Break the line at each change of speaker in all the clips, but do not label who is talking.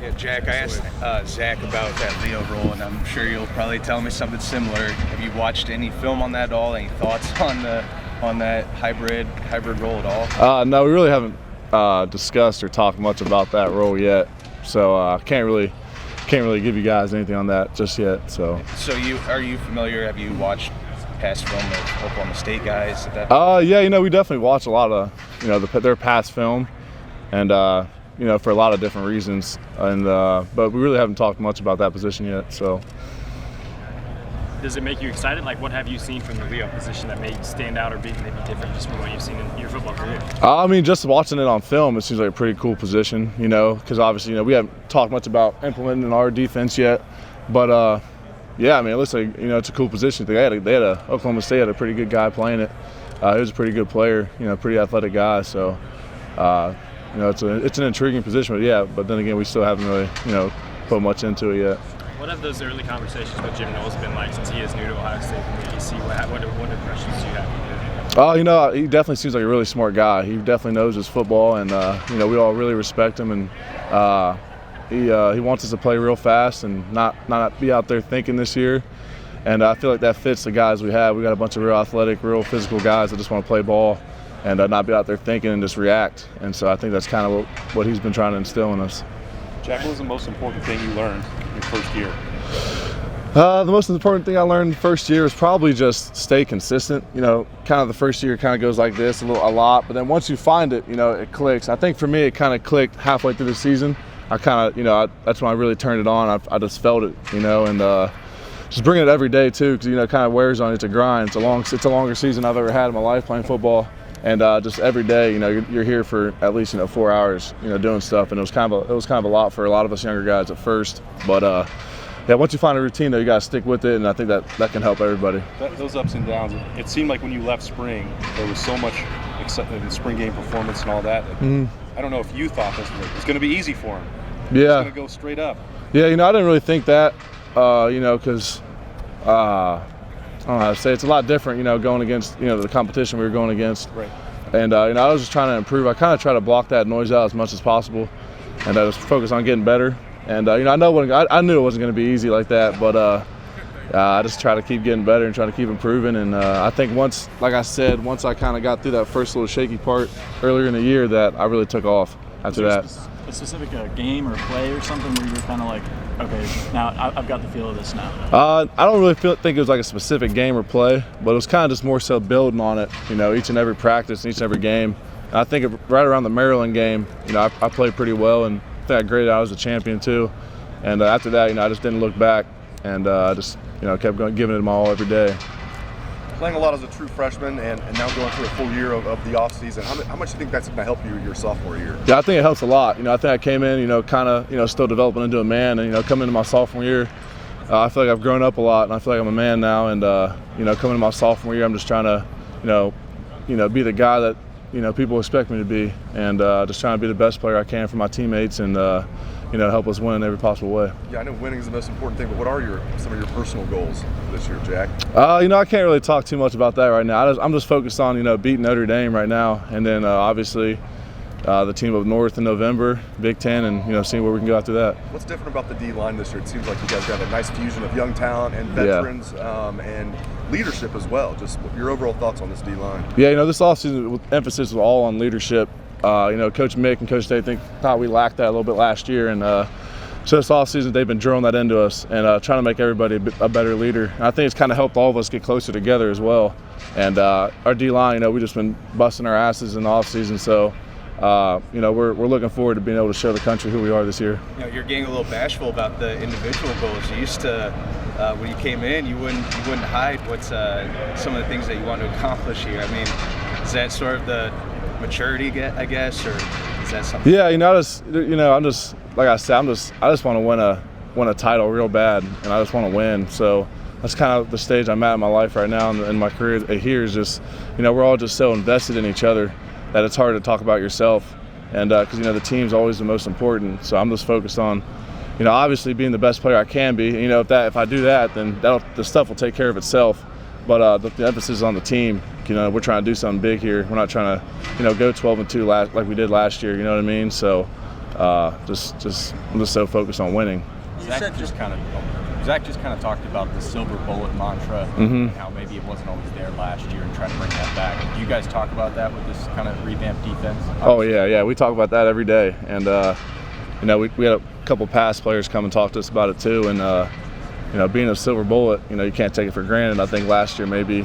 Yeah, Jack, I asked Zach about that Leo role, and I'm sure you'll probably tell me something similar. Have you watched any film on that at all? Any thoughts on that hybrid role at all?
No, we really haven't discussed or talked much about that role yet, so can't really give you guys anything on that just yet. So
are you familiar? Have you watched past film of Oklahoma State guys?
Yeah, we definitely watch a lot of their past film, and for a lot of different reasons, and but we really haven't talked much about that position yet. So.
Does it make you excited? Like, what have you seen from the Leo position that may stand out or be maybe different just from what you've seen in your football career?
Just watching it on film, it seems like a pretty cool position, because obviously, we haven't talked much about implementing our defense yet. But, yeah, it looks like, it's a cool position. Oklahoma State had a pretty good guy playing it. He was a pretty good player, pretty athletic guy. So, it's an intriguing position. But then again, we still haven't really, put much into it yet.
What have those early conversations with Jim Knowles been like since he is new to Ohio State and the ACC? What impressions do you have?
He definitely seems like a really smart guy. He definitely knows his football, and we all really respect him. And he wants us to play real fast and not be out there thinking this year. And I feel like that fits the guys we have. We got a bunch of real athletic, real physical guys that just want to play ball and not be out there thinking and just react. And so I think that's kind of what he's been trying to instill in us.
Jack, what was the most important thing you learned in your first year?
The most important thing I learned the first year is probably just stay consistent. Kind of the first year kind of goes like this a lot, but then once you find it, it clicks. I think for me, it kind of clicked halfway through the season. I kind of, that's when I really turned it on. I just felt it, and just bringing it every day too, because it kind of wears on you. It's a grind. It's a longer season I've ever had in my life playing football. And just every day, you're here for at least 4 hours, doing stuff. And it was kind of a lot for a lot of us younger guys at first. But once you find a routine, though, you got to stick with it, and I think that can help everybody.
Those ups and downs. It seemed like when you left spring, there was so much excitement in the spring game performance and all that. I don't know if you thought this was going to be easy for him.
Yeah.
It's going to go straight up.
Yeah, I didn't really think that, because. I don't know how to say. It's a lot different, going against, the competition we were going against.
Right.
And, I was just trying to improve. I kind of try to block that noise out as much as possible, and I just focus on getting better. And, I knew it wasn't going to be easy like that, but I just try to keep getting better and try to keep improving. And I think once I kind of got through that first little shaky part earlier in the year, that I really took off after that.
A specific game or play or something where you were kind of like, okay, now I've got the feel of this now?
I don't really think it was like a specific game or play, but it was kind of just more so building on it, each and every practice and each and every game. And I think right around the Maryland game, I played pretty well, and I think I graded out as a champion too. And after that, I just didn't look back, and just kept going, giving it my all every day.
Playing a lot as a true freshman and now going through a full year of the offseason, how much do you think that's going to help you your sophomore year?
Yeah, I think it helps a lot. I think I came in, kind of, still developing into a man, and, coming into my sophomore year, I feel like I've grown up a lot, and I feel like I'm a man now. And, coming into my sophomore year, I'm just trying to, be the guy that, people expect me to be, and just trying to be the best player I can for my teammates and, help us win in every possible way.
Yeah, I know winning is the most important thing, but what are some of your personal goals this year, Jack?
I can't really talk too much about that right now. I'm just focused on, beating Notre Dame right now, and then obviously the team up north in November, Big Ten, and seeing where we can go after that.
What's different about the D-line this year? It seems like you guys got a nice fusion of young talent and veterans, and leadership as well. Just your overall thoughts on this D-line?
Yeah, this offseason emphasis was all on leadership. Coach Mick and Coach State thought we lacked that a little bit last year, and so this offseason they've been drilling that into us and trying to make everybody a better leader. And I think it's kind of helped all of us get closer together as well. And our D-line, we've just been busting our asses in the offseason, so we're looking forward to being able to show the country who we are this year.
You're getting a little bashful about the individual goals. You used to, when you came in, you wouldn't hide what's some of the things that you want to accomplish here. Is that sort of the maturity, I guess, or is that something?
Yeah, I'm just like I said, I just want to win a title real bad, and I just want to win. So that's kind of the stage I'm at in my life right now, and in my career here is just, we're all just so invested in each other that it's hard to talk about yourself, and because the team's always the most important. So I'm just focused on, obviously being the best player I can be. If I do that, then the stuff will take care of itself. But the emphasis is on the team. We're trying to do something big here. We're not trying to, go 12-2 like we did last year. You know what I mean? So I'm just so focused on winning.
Zach just kind of talked about the silver bullet mantra, and how maybe it wasn't always there last year, and trying to bring that back. Do you guys talk about that with this kind of revamped defense?
Oh yeah, we talk about that every day, and we had a couple past players come and talk to us about it too, and being a silver bullet, you can't take it for granted. I think last year maybe,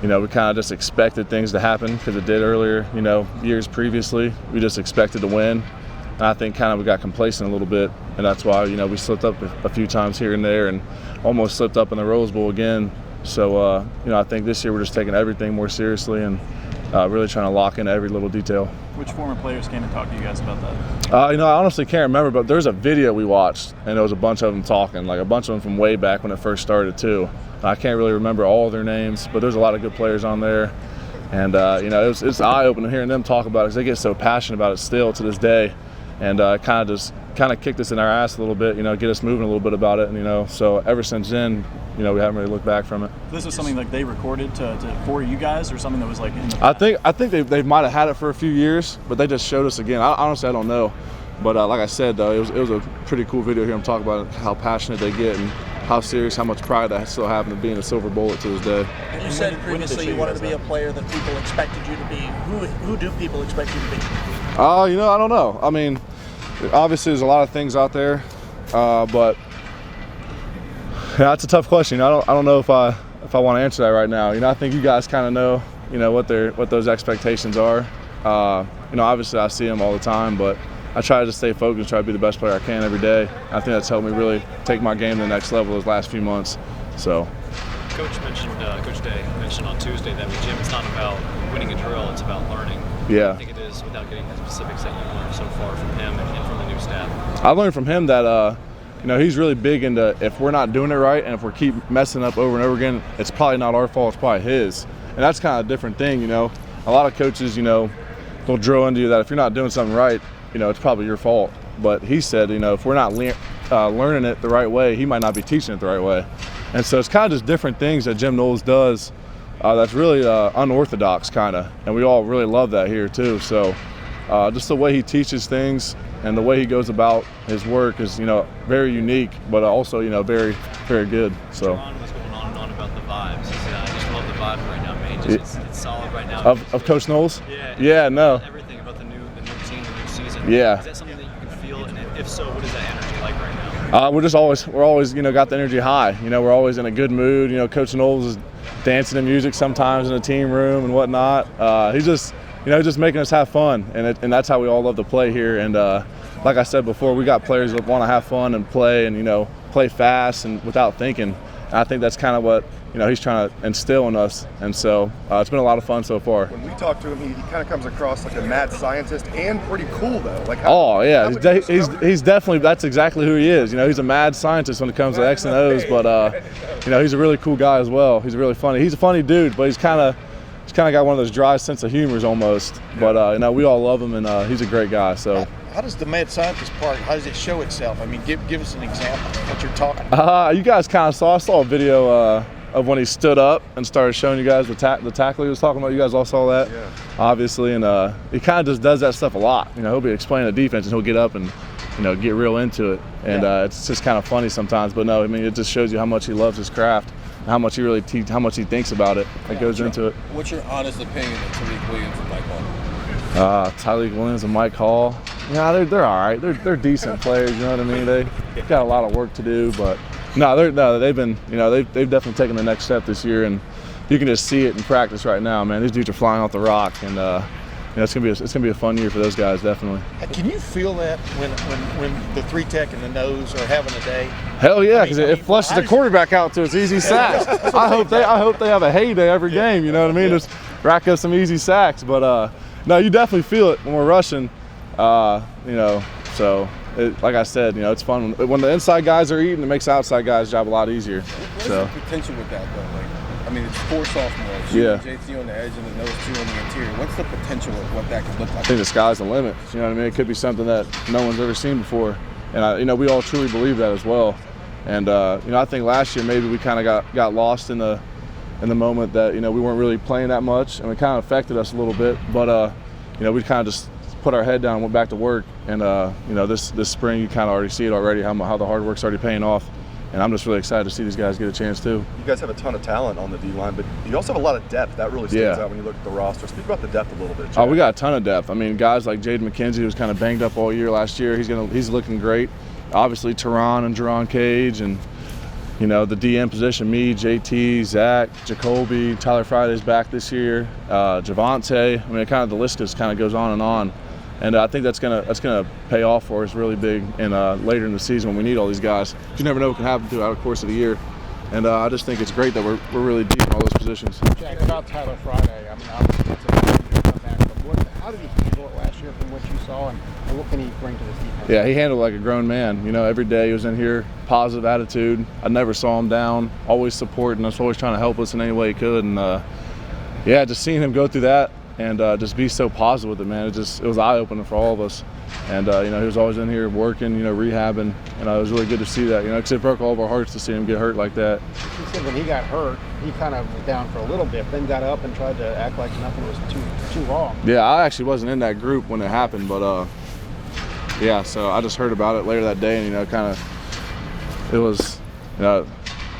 we kind of just expected things to happen because it did earlier, years previously. We just expected to win. And I think kind of we got complacent a little bit, and that's why, we slipped up a few times here and there and almost slipped up in the Rose Bowl again. So, I think this year we're just taking everything more seriously and really trying to lock in every little detail.
Which former players came and talked to you guys about that?
I honestly can't remember, but there's a video we watched, and there was a bunch of them talking, like a bunch of them from way back when it first started too. I can't really remember all their names, but there's a lot of good players on there. And, it's eye-opening hearing them talk about it because they get so passionate about it still to this day. And kind of kicked us in our ass a little bit, get us moving a little bit about it. And, so ever since then, we haven't really looked back from it.
This was something like they recorded for you guys, or something that was like in the
I think they might have had it for a few years, but they just showed us again. Honestly, I don't know. But like I said, though, it was a pretty cool video here. I'm talking about how passionate they get and how serious, how much pride I still have in being a silver bullet to this day.
And you said previously you wanted to be a player that people expected you to be. Who do people expect you to be?
I don't know. I mean, obviously there's a lot of things out there, but that's a tough question. I don't know if I want to answer that right now. I think you guys kind of know, what those expectations are. Obviously I see them all the time, but I try to just stay focused, try to be the best player I can every day. I think that's helped me really take my game to the next level those last few months. So.
Coach Day mentioned on Tuesday that with Jim, it's not about winning a drill, it's about learning.
Yeah.
I think it is, without getting the specifics that you learned so far from him and from the new staff.
I learned from him that, he's really big into if we're not doing it right and if we keep messing up over and over again, it's probably not our fault, it's probably his. And that's kind of a different thing, A lot of coaches, they'll drill into you that if you're not doing something right, it's probably your fault. But he said, if we're not learning it the right way, he might not be teaching it the right way. And so it's kind of just different things that Jim Knowles does that's really unorthodox kind of. And we all really love that here too. So just the way he teaches things and the way he goes about his work is, very unique, but also, very, very good. So.
John was going on and on about the vibes. He said, I just love the vibe right now, man. It's solid right now.
Of Coach Knowles?
Yeah.
Yeah, no.
Everything about the new team, the new season.
Yeah.
Is that something that you can feel? And if so, what is that energy like right now?
We're always, got the energy high. We're always in a good mood. Coach Knowles is dancing to music sometimes in the team room and whatnot. He's just, just making us have fun, and that's how we all love to play here. And like I said before, we got players that want to have fun and play, and play fast and without thinking. And I think that's kind of what he's trying to instill in us. And so it's been a lot of fun so far.
When we talk to him, he kind of comes across like a mad scientist and pretty cool though. Like
he's definitely, that's exactly who he is. He's a mad scientist when it comes to X and O's, but he's a really cool guy as well. He's really funny. He's a funny dude, but he's kind of got one of those dry sense of humors almost. But we all love him, and he's a great guy. So.
How does the mad scientist part, how does it show itself? I mean, give us an example of what you're talking about.
You guys kind of I saw a video of when he stood up and started showing you guys the tackle he was talking about. You guys all saw that,
yeah.
Obviously, and he kind of just does that stuff a lot. He'll be explaining the defense and he'll get up and get real into it, and it's just kind of funny sometimes. But no, I mean, it just shows you how much he loves his craft, and how much he really how much he thinks about it. That goes into it.
What's your honest opinion of Tyreek Williams and Mike Hall?
Tyreek Williams and Mike Hall. Yeah, they're all right. They're decent players. You know what I mean? They got a lot of work to do, but they've been they've definitely taken the next step this year, and you can just see it in practice right now, man. These dudes are flying off the rock, and it's gonna be a fun year for those guys, definitely.
Can you feel that when the three tech and the nose are having a day?
Hell yeah, because it flushes the quarterback out to its easy sacks. I hope they have a heyday every game. You know what I mean? Just rack up some easy sacks, but no, you definitely feel it when we're rushing. So like I said, it's fun when the inside guys are eating. It makes the outside guys' job a lot easier.
What's the potential with that though? It's 4 sophomores.
Yeah.
JT on the edge and the nose 2 on the interior. What's the potential of what that could look like?
I think the sky's the limit. You know what I mean? It could be something that no one's ever seen before, and we all truly believe that as well. And I think last year maybe we kind of got lost in the moment that we weren't really playing that much, and it kind of affected us a little bit. But we kind of just put our head down and went back to work. And you know, this spring you kind of already see it already, how the hard work's already paying off. And I'm just really excited to see these guys get a chance too.
You guys have a ton of talent on the D-line, but you also have a lot of depth. That really stands out when you look at the roster. Speak about the depth a little bit, Jack.
Oh, we got a ton of depth. I mean, guys like Jaden McKenzie, who was kind of banged up all year last year, he's looking great. Obviously, Teron and Jerron Cage, and you know, the DM position, me, JT, Zach, Jacoby, Tyler Friday's back this year, Javante. I mean, kind of the list just kind of goes on and on. And I think that's gonna pay off for us really big and later in the season when we need all these guys. You never know what can happen throughout the course of the year. And I just think it's great that we're really deep in all those positions.
Jack, about Tyler Friday, I mean, obviously that's a big year to come back, but how did he handle it last year from what you saw, and what can he bring to this defense?
Yeah, he handled it like a grown man. You know, every day he was in here, positive attitude. I never saw him down, always supporting us, always trying to help us in any way he could. And yeah, just seeing him go through that and just be so positive with it, man. It was eye-opening for all of us. And you know, he was always in here working, you know, rehabbing, and it was really good to see that. You know, because it broke all of our hearts to see him get hurt like that.
He said when he got hurt, he kind of was down for a little bit, then got up and tried to act like nothing was too wrong.
Yeah, I actually wasn't in that group when it happened, but yeah, so I just heard about it later that day, and you know, kind of, it was, you know,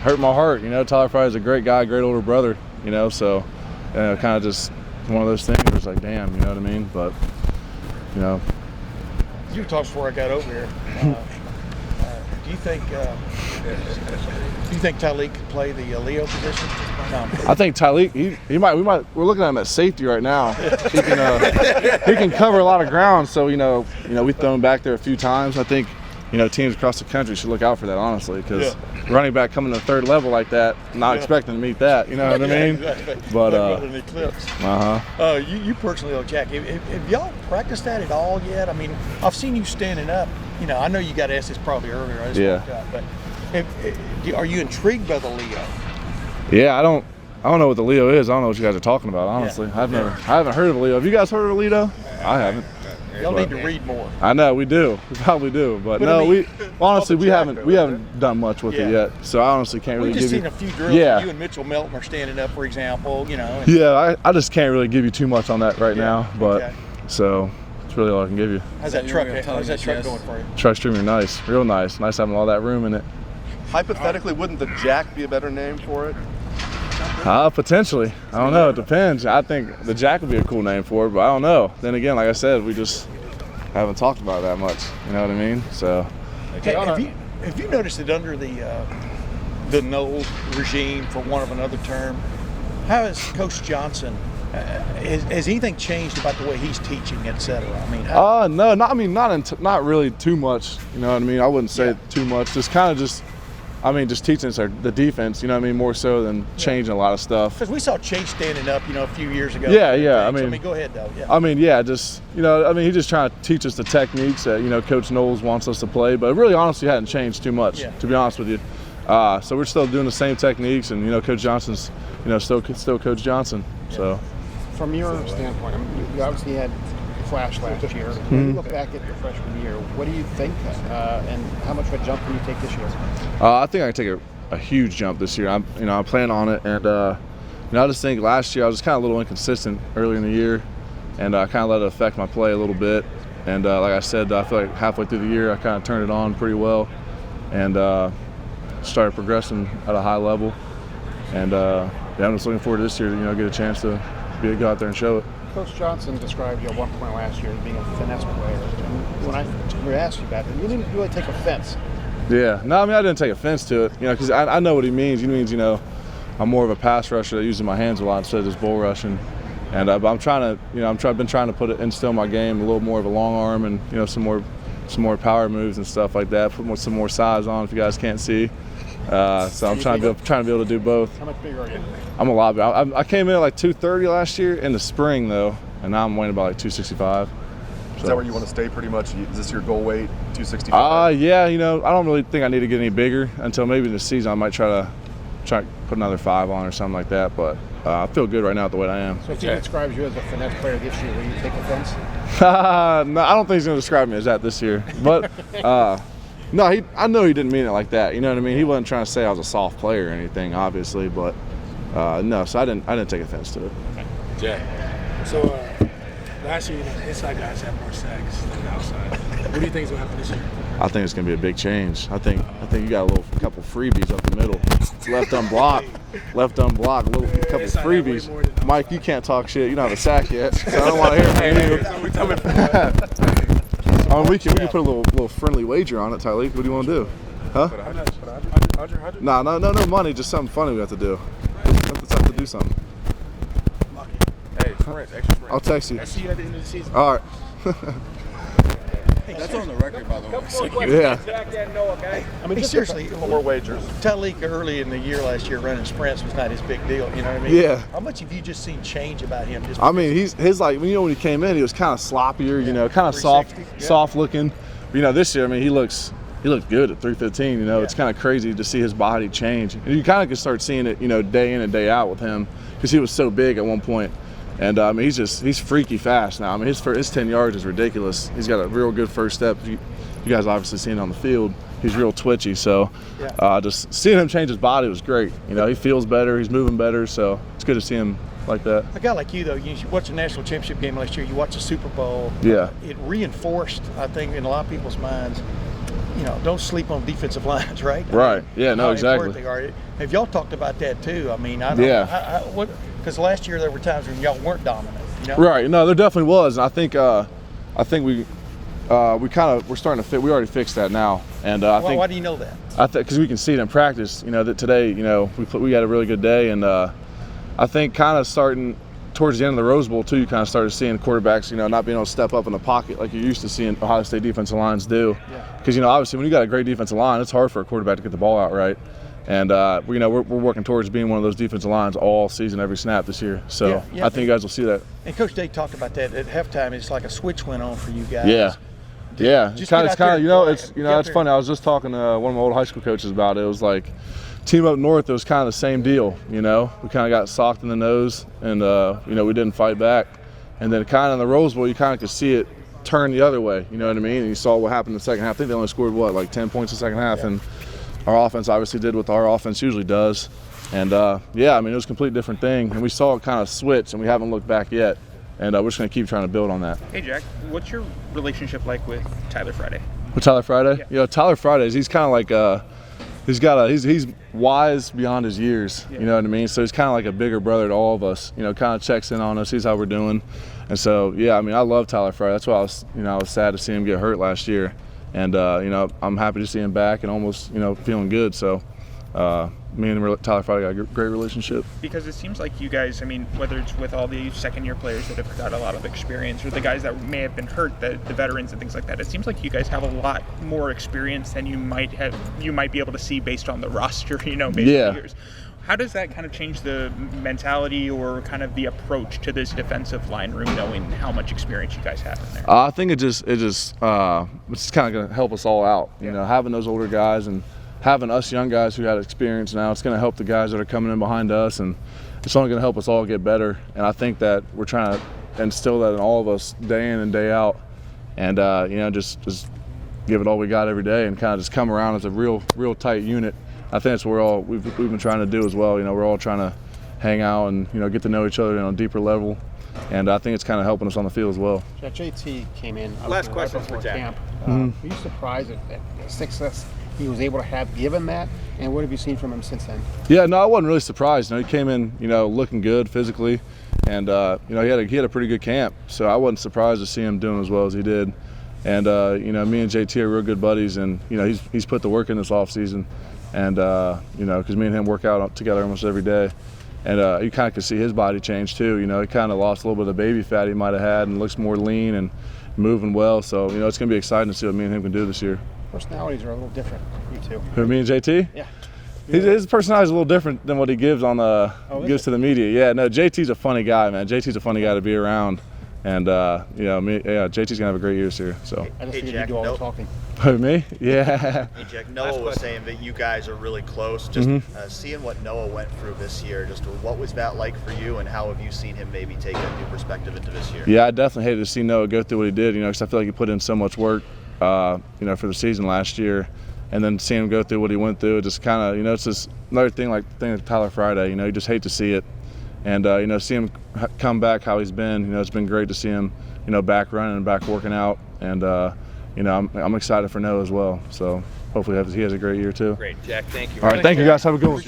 hurt my heart. You know, Tyler Fry's a great guy, great older brother. You know, so kind of just one of those things where it's like, damn, you know what I mean? But you know.
You talked before I got over here. Do you think Tyleek could play the Leo position? No.
I think Tyleek, he might. We're looking at him at safety right now. He can cover a lot of ground. So you know, we've thrown him back there a few times. I think, you know, teams across the country should look out for that, honestly, because running back coming to third level like that, not expecting to meet that. You know what I mean?
Exactly.
But
an eclipse. You personally, Jack, have y'all practiced that at all yet? I mean, I've seen you standing up. You know, I know you got asked this probably earlier. I just walked out, but are you intrigued by the Leo?
Yeah, I don't know what the Leo is. I don't know what you guys are talking about, honestly. I haven't heard of a Leo. Have you guys heard of a Leo? I haven't.
Y'all need to read more.
I know we do. We probably do, but no, I mean, we haven't done much with it yet. So I honestly can't really give you.
We've just seen a few drills. Yeah. You and Mitchell Melton are standing up, for example. You know.
Yeah, I just can't really give you too much on that right now, but so that's really all I can give you.
How's that truck going for you?
Truck's extremely nice, real nice. Nice having all that room in it.
Hypothetically, wouldn't the Jack be a better name for it?
Potentially. I don't know. It depends. I think the Jack would be a cool name for it, but I don't know. Then again, like I said, we just haven't talked about it that much. You know what I mean? So.
Hey, have you noticed that under the Knowles regime, for want of another term, how has Coach Johnson? Has anything changed about the way he's teaching, et cetera? I mean,
no, not really too much. You know what I mean? I wouldn't say too much. Just kind of just teaching us the defense, you know what I mean, more so than changing a lot of stuff.
Because we saw Chase standing up, you know, a few years ago.
Yeah.
I mean, go ahead, though. Yeah.
I mean, just, you know, he's just trying to teach us the techniques that, you know, Coach Knowles wants us to play. But it really, honestly, hadn't changed too much, to be honest with you. So we're still doing the same techniques, and, you know, Coach Johnson's, you know, still Coach Johnson. So.
From your standpoint, I mean, you obviously had flash last year. When you look back at your freshman year, what do you think, and how much of a jump can you take this year?
I think I can take a huge jump this year. I'm planning on it, and you know, I just think last year I was just kind of a little inconsistent early in the year, and I kind of let it affect my play a little bit. And like I said, I feel like halfway through the year I kind of turned it on pretty well, and started progressing at a high level. And I'm just looking forward to this year to, you know, get a chance to go out there and show it.
Coach Johnson described you at one point last year as being a finesse player. And when I asked you about it, you didn't really take offense.
Yeah, no, I mean, I didn't take offense to it, you know, because I know what he means. He means, you know, I'm more of a pass rusher that uses my hands a lot instead of just bull rushing. And but I'm trying to, you know, been trying to instill my game a little more of a long arm and, you know, some more power moves and stuff like that. Put some more size on if you guys can't see. So I'm trying to be able to do both.
How much bigger are you?
I'm a lot bigger. I came in at like 230 last year in the spring though, and now I'm weighing about like 265.
Is that where you want to stay pretty much? Is this your goal weight, 265?
Yeah, you know, I don't really think I need to get any bigger until maybe in the season I might try to put another 5 on or something like that, but I feel good right now at the weight I am.
So if he describes you as a finesse player this year, will you take offense?
No, I don't think he's going to describe me as that this year, but no, I know he didn't mean it like that. You know what I mean? He wasn't trying to say I was a soft player or anything, obviously, but no. So I didn't take offense to it.
Jack.
So
Last year, the inside guys had more sacks than the outside. What do you think is going to happen this year?
I think it's going to be a big change. I think you got a couple freebies up the middle. Left unblocked, a couple freebies. Mike, you can't talk shit. You don't have a sack yet, so I don't want to hear from you. We can put a little friendly wager on it, Tyleek. What do you want to do? Huh? No money. Just something funny we have to do. Let's have to do something.
Hey, sprint, extra sprint.
I'll text you.
I see you at the end of the season.
All right.
That's on the record, by the way.
Yeah.
I mean, seriously,
More wagers.
Tyleek early in the year last year running sprints was not his big deal. You know what I mean?
Yeah.
How much have you just seen change about him? Just
I mean, his like when he came in, he was kind of sloppier, kind of soft looking. But, this year, I mean, he looked good at 315. It's kind of crazy to see his body change. And you kind of can start seeing it, day in and day out with him because he was so big at one point. And I mean, he's freaky fast now. I mean, his 10 yards is ridiculous. He's got a real good first step. You guys obviously seen it on the field. He's real twitchy. So just seeing him change his body was great. He feels better. He's moving better. So it's good to see him like that.
A guy like you, though, you watch the national championship game last year. You watch the Super Bowl.
Yeah.
It reinforced, I think, in a lot of people's minds. Don't sleep on defensive lines, right?
Right. Yeah. No.
How
Exactly.
important they are. Have y'all talked about that too? I mean, I don't. Because last year there were times when y'all weren't dominant.
Right. No, there definitely was, and I think we're starting to fit. We already fixed that now, and I think.
Why do you know that?
I think because we can see it in practice. That today, we had a really good day, and I think kind of starting towards the end of the Rose Bowl too, you kind of started seeing quarterbacks, not being able to step up in the pocket like you're used to seeing Ohio State defensive lines do. Because obviously when you got a great defensive line, it's hard for a quarterback to get the ball out right. And we're working towards being one of those defensive lines all season, every snap this year. So I think you guys will see that.
And Coach Day talked about that at halftime. It's like a switch went on for you guys.
Yeah. It's kind of it's funny. I was just talking to one of my old high school coaches about it. It was like team up north. It was kind of the same deal. We kind of got socked in the nose, and we didn't fight back. And then kind of in the Rose Bowl, you kind of could see it turn the other way. You know what I mean? And you saw what happened in the second half. I think they only scored like 10 points in the second half, and our offense obviously did what our offense usually does. And I mean, it was a completely different thing, and we saw it kind of switch, and we haven't looked back yet. And we're just going to keep trying to build on that.
Hey, Jack, what's your relationship like with Tyler Friday?
With Tyler Friday? Yeah. Tyler Friday, he's kind of like he's wise beyond his years. You know what I mean? So he's kind of like a bigger brother to all of us. Kind of checks in on us, sees how we're doing. And so, I mean, I love Tyler Friday. That's why I was sad to see him get hurt last year. And, I'm happy to see him back and almost, feeling good. So, me and Tyler Friday got a great relationship.
Because it seems like you guys, I mean, whether it's with all the second-year players that have got a lot of experience or the guys that may have been hurt, the veterans and things like that, it seems like you guys have a lot more experience than you might be able to see based on the roster, based on the years. How does that kind of change the mentality or kind of the approach to this defensive line room, knowing how much experience you guys have in there?
I think it's just kind of going to help us all out. Having those older guys and having us young guys who got experience now, it's going to help the guys that are coming in behind us, and it's only going to help us all get better. And I think that we're trying to instill that in all of us day in and day out, and just give it all we got every day, and kind of just come around as a real tight unit. I think that's what we've been trying to do as well. We're all trying to hang out and get to know each other on a deeper level, and I think it's kind of helping us on the field as well.
Yeah, JT came in.
Last question for Jack.
Camp. Were you surprised at the success he was able to have given that, and what have you seen from him since then?
Yeah, no, I wasn't really surprised. He came in, looking good physically, and he had a pretty good camp. So I wasn't surprised to see him doing as well as he did. And me and JT are real good buddies, and he's put the work in this off season, and because me and him work out together almost every day. And you kind of could see his body change too. He kind of lost a little bit of the baby fat he might have had, and looks more lean and moving well. So it's going to be exciting to see what me and him can do this year.
Personalities are a little different, you two.
Who, me and JT?
Yeah.
His personality is a little different than what he gives gives to the media. Yeah, no, JT's a funny guy, man. JT's a funny guy to be around, and JT's gonna have a great year this year. So.
I just need to do all the talking.
Who, me? Yeah.
Hey, Jack, Noah was saying that you guys are really close. Just seeing what Noah went through this year, just what was that like for you, and how have you seen him maybe take a new perspective into this year?
Yeah, I definitely hated to see Noah go through what he did, because I feel like he put in so much work, for the season last year. And then seeing him go through what he went through, it just kind of, it's just another thing like Tyler Friday. You just hate to see it. And, see him come back how he's been. It's been great to see him, back running and back working out. And I'm excited for Noah as well. So hopefully he has a great year too.
Great, Jack. Thank you.
All right, thank you guys. Have a good one.